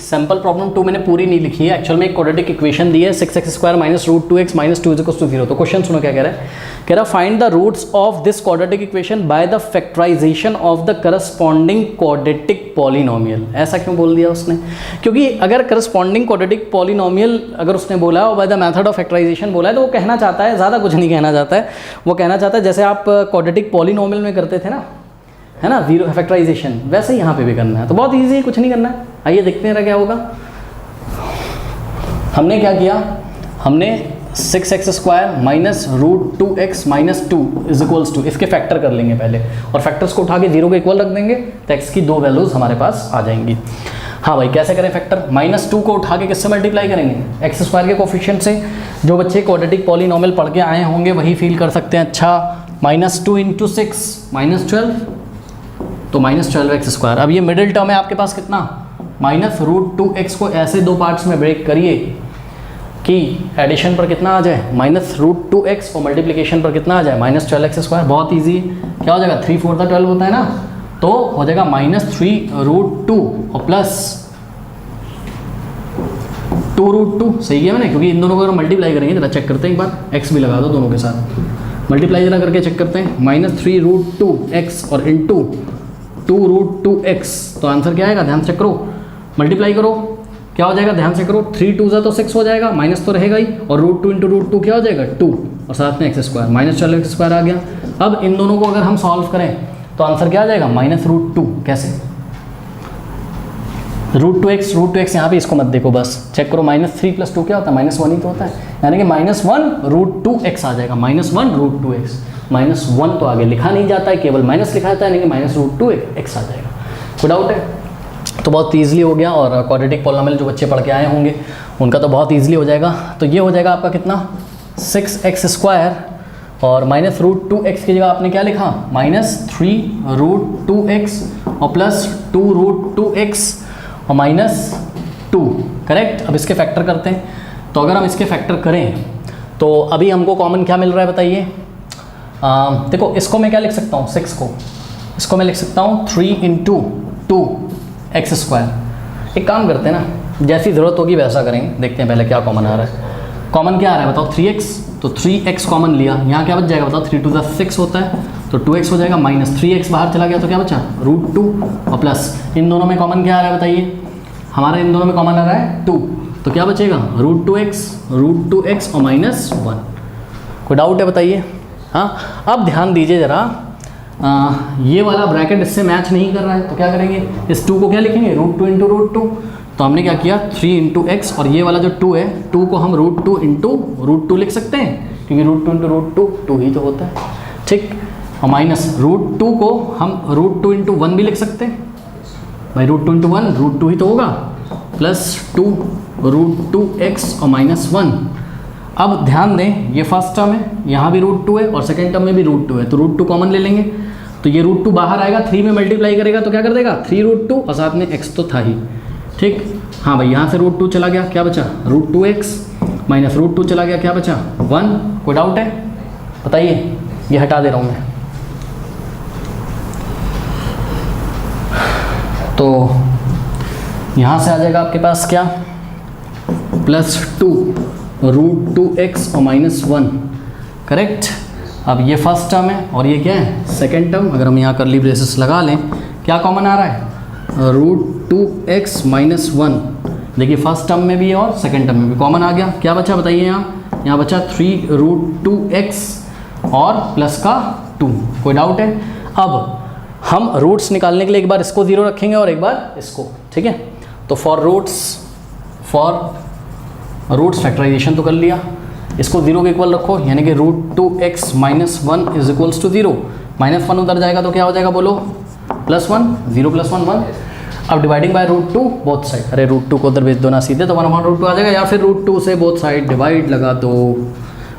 Sample problem 2 मैंने पूरी नहीं लिखी है, एक्चुअल में एक क्वाड्रेटिक इक्वेशन दी है 6x² माइनस √2x माइनस 2 = 0। तो क्वेश्चन सुनो क्या कह रहा है, कह रहा find the roots of this quadratic equation by the factorisation of the corresponding quadratic polynomial. ऐसा क्यों बोल दिया उसने, क्योंकि अगर करस्पॉन्डिंग क्वाड्रेटिक पॉलिनोमियल अगर उसने बोला और by the method of factorisation बोला है तो वो कहना चाहता है, ज़्यादा कुछ नहीं कहना चाहता है, वो कहना चाहता है जैसे आप क्वाड्रेटिक पॉलिनोमियल में करते थे ना, है ना, जीरो फैक्टराइजेशन, वैसे ही यहाँ पे भी करना है। तो बहुत इजी है, कुछ नहीं करना है। आइए देखते हैं क्या होगा। हमने क्या किया, हमने 6x² माइनस √2x माइनस 2 = इसके फैक्टर कर लेंगे पहले, और फैक्टर्स को उठा के 0 के इक्वल रख देंगे तो x की 2 वैल्यूज़ हमारे पास आ जाएंगी। हाँ भाई, कैसे करें फैक्टर, -2 को उठा के किससे मल्टीप्लाई करेंगे, x² के कोफिशिएंट से। जो बच्चे क्वाड्रेटिक पॉलिनोमियल पढ़ के आए होंगे वही फील कर सकते हैं। अच्छा, -2 × 6 -12, तो -12x²। अब ये मिडिल टर्म है आपके पास कितना, -√2x को ऐसे दो पार्ट्स में ब्रेक करिए कि एडिशन पर कितना आ जाए -√2x और मल्टीप्लिकेशन पर कितना आ जाए -12x²। बहुत इजी, क्या हो जाएगा, 3 4 12 होता है ना, तो हो जाएगा -3√2 और प्लस 2√2। सही है मैंने, क्योंकि इन दोनों को अगर मल्टीप्लाई करेंगे, जरा चेक करते हैं एक बार, x भी लगा दो दोनों के साथ, मल्टीप्लाई जरा करके चेक करते हैं, -3√2x और इंटू 2√2x। तो आंसर क्या आएगा, ध्यान से चेक करो, मल्टीप्लाई करो, क्या हो जाएगा, ध्यान से करो, 3 2 तो 6 हो जाएगा, माइनस तो रहेगा ही, और √2 × √2 क्या हो जाएगा 2, और साथ में x², -12x² आ गया। अब इन दोनों को अगर हम सॉल्व करें तो आंसर क्या आ जाएगा, -√2। कैसे, √2x यहाँ पे इसको मत देखो, बस चेक करो, -3 + 2 क्या होता है, -1 ही तो होता है, यानी कि -1√2x आ जाएगा, -1√2x। -1 तो आगे लिखा नहीं जाता है, केवल माइनस लिखा जाता है, यानी कि -√2x आ जाएगा। कोई डाउट है, तो बहुत ईजिली हो गया। और क्वाड्रेटिक पॉलिनोमियल जो बच्चे पढ़ के आए होंगे उनका तो बहुत ईजिली हो जाएगा। तो ये हो जाएगा आपका कितना, 6x² और -√2x की जगह आपने क्या लिखा, -3√2x और प्लस 2√2x और -2, करेक्ट। अब इसके फैक्टर करते हैं, तो अगर हम इसके फैक्टर करें तो अभी हमको कॉमन क्या मिल रहा है बताइए। देखो, इसको मैं क्या लिख सकता हूँ, 6 को, इसको मैं लिख सकता हूँ 3 × 2x²। एक काम करते हैं ना, जैसी ज़रूरत होगी वैसा करेंगे, देखते हैं पहले क्या कॉमन आ रहा है। कॉमन क्या आ रहा है बताओ, 3x, तो 3x कॉमन लिया, यहाँ क्या बच जाएगा बताओ, 3 2 6 होता है, तो 2x हो जाएगा, -3x बाहर चला गया तो क्या बचा, √2 और प्लस इन दोनों में कॉमन क्या आ रहा है बताइए, हमारा इन दोनों में कॉमन आ रहा है 2, तो क्या बचेगा, √2x और -1। कोई डाउट है बताइए। हाँ, अब ध्यान दीजिए ज़रा, ये वाला ब्रैकेट इससे मैच नहीं कर रहा है, तो क्या करेंगे, इस 2 को क्या लिखेंगे, √2 × √2। तो हमने क्या किया, 3 × x, और ये वाला जो 2 है, 2 को हम √2 × √2 लिख सकते हैं, क्योंकि √2 × √2 2 ही तो होता है, ठीक। और -√2 को हम √2 × 1 भी लिख सकते हैं, भाई √2 × 1 √2 ही तो होगा, प्लस 2√2x और -1। अब ध्यान दें, ये फर्स्ट टर्म है, यहाँ भी √2 है और सेकेंड टर्म में भी √2 है, तो √2 कॉमन ले लेंगे, तो ये √2 बाहर आएगा, 3 में मल्टीप्लाई करेगा तो क्या कर देगा, 3√2 और साथ में x तो था ही, ठीक। हाँ भाई, यहाँ से √2 चला गया, क्या बचा, √2x माइनस √2 चला गया, क्या बचा 1। कोई डाउट है बताइए, ये हटा दे रहा हूँ मैं। तो यहाँ से आ जाएगा आपके पास क्या, +2 √2x और -1, करेक्ट। अब ये फर्स्ट टर्म है और ये क्या है, सेकेंड टर्म। अगर हम यहाँ कर्ली ब्रेसेस लगा लें, क्या कॉमन आ रहा है, √2x -1। देखिए, फर्स्ट टर्म में भी और सेकेंड टर्म में भी कॉमन आ गया, क्या बचा बताइए, यहाँ बचा 3√2x और प्लस का 2। कोई डाउट है। अब हम रूट्स निकालने के लिए एक बार इसको 0 रखेंगे और एक बार इसको, ठीक है। तो फॉर रूट्स फैक्टराइजेशन तो कर लिया, इसको 0 के इक्वल रखो, यानी कि √2x -1 = 0। -1 उधर जाएगा तो क्या हो जाएगा बोलो, +1, 0 + 1 1। अब डिवाइडिंग बाय √2 बोथ साइड, अरे √2 को उधर भेज दो ना सीधे, तो 1/√2 आ जाएगा, या फिर √2 से बोथ साइड डिवाइड लगा दो,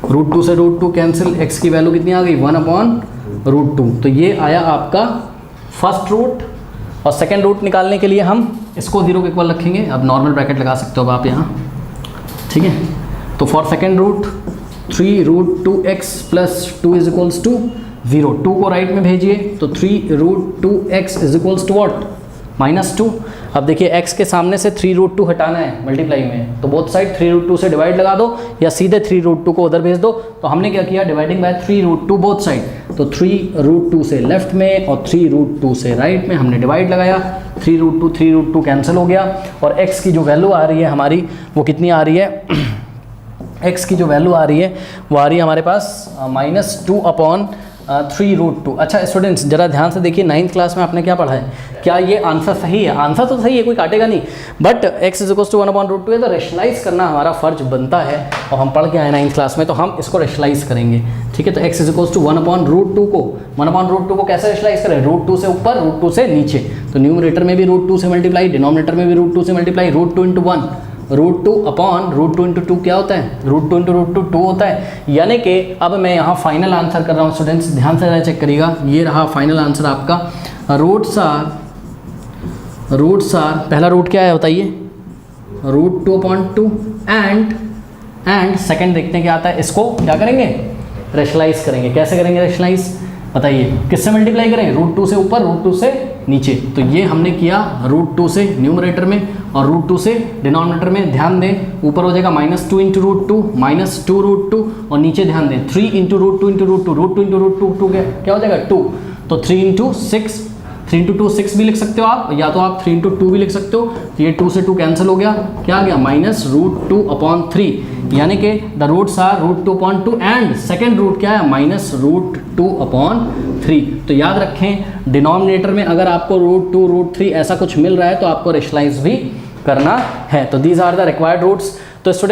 √2 से √2 कैंसिल, x की वैल्यू कितनी आ गई, 1/√2। तो ये आया आपका फर्स्ट रूट। और सेकेंड रूट निकालने के लिए हम इसको 0 के इक्वल रखेंगे। अब नॉर्मल ब्रैकेट लगा सकते हो अब आप यहाँ, ठीक है। तो फॉर सेकेंड रूट 3√2x + 2 = 0। 2 को राइट में भेजिए, तो 3√2x = what, -2। अब देखिए x के सामने से 3√2 हटाना है मल्टीप्लाई में, तो बोथ साइड 3√2 से डिवाइड लगा दो या सीधे 3√2 को उधर भेज दो। तो हमने क्या किया, डिवाइडिंग बाय 3√2 बोथ साइड, तो 3√2 से लेफ्ट में और 3√2 से राइट में हमने डिवाइड लगाया, 3√2 कैंसिल हो गया और x की जो वैल्यू आ रही है हमारी वो कितनी आ रही है, x की जो वैल्यू आ रही है वो आ रही है हमारे पास -2/3√2। अच्छा स्टूडेंट्स जरा ध्यान से देखिए, 9th क्लास में आपने क्या पढ़ा है, क्या ये आंसर सही है? आंसर तो सही है, कोई काटेगा नहीं, बट x = 1/√2 है तो रेशनलाइज करना हमारा फर्ज बनता है और हम पढ़ के आए 9th क्लास में, तो हम इसको रेशनलाइज करेंगे। ठीक है, तो x = 1/√2 को कैसे रेशनलाइज करें, √2 से ऊपर √2 से नीचे, तो न्यूमरेटर में भी √2 से मल्टीप्लाई, डिनोमिनेटर में भी √2 से मल्टीप्लाई, √2 × 1, √2 × 2 क्या होता है, √2 × 2 होता है। यानी कि अब मैं यहाँ फाइनल आंसर कर रहा हूँ स्टूडेंट्स, ध्यान से चेक करिएगा, ये रहा फाइनल आंसर आपका। रूट्स आर पहला रूट क्या है बताइए, √2/2 एंड सेकंड देखते हैं क्या आता है, इसको क्या करेंगे, रेशनलाइज करेंगे। कैसे करेंगे रेशनलाइज बताइए, किससे मल्टीप्लाई करें, √2 से ऊपर √2 से नीचे, तो ये हमने किया √2 से न्यूमरेटर में और √2 से डिनोमिनेटर में। ध्यान दें ऊपर हो जाएगा -2 × √2 -2√2 और नीचे ध्यान दें 3 × √2 × √2 √2 × √2 क्या हो जाएगा 2, तो 3 × 6, 3 × 2 6 भी लिख सकते हो आप, या तो आप 3 × 2 भी लिख सकते हो, तो ये 2 से 2 कैंसिल हो गया, क्या आ गया -√2/3, यानी कि the roots are √2/2 and second root क्या है -√2/3। तो याद रखें डिनोमिनेटर में अगर आपको √2 √3 ऐसा कुछ मिल रहा है तो आपको रेशनलाइज भी करना है। तो these are the required roots. तो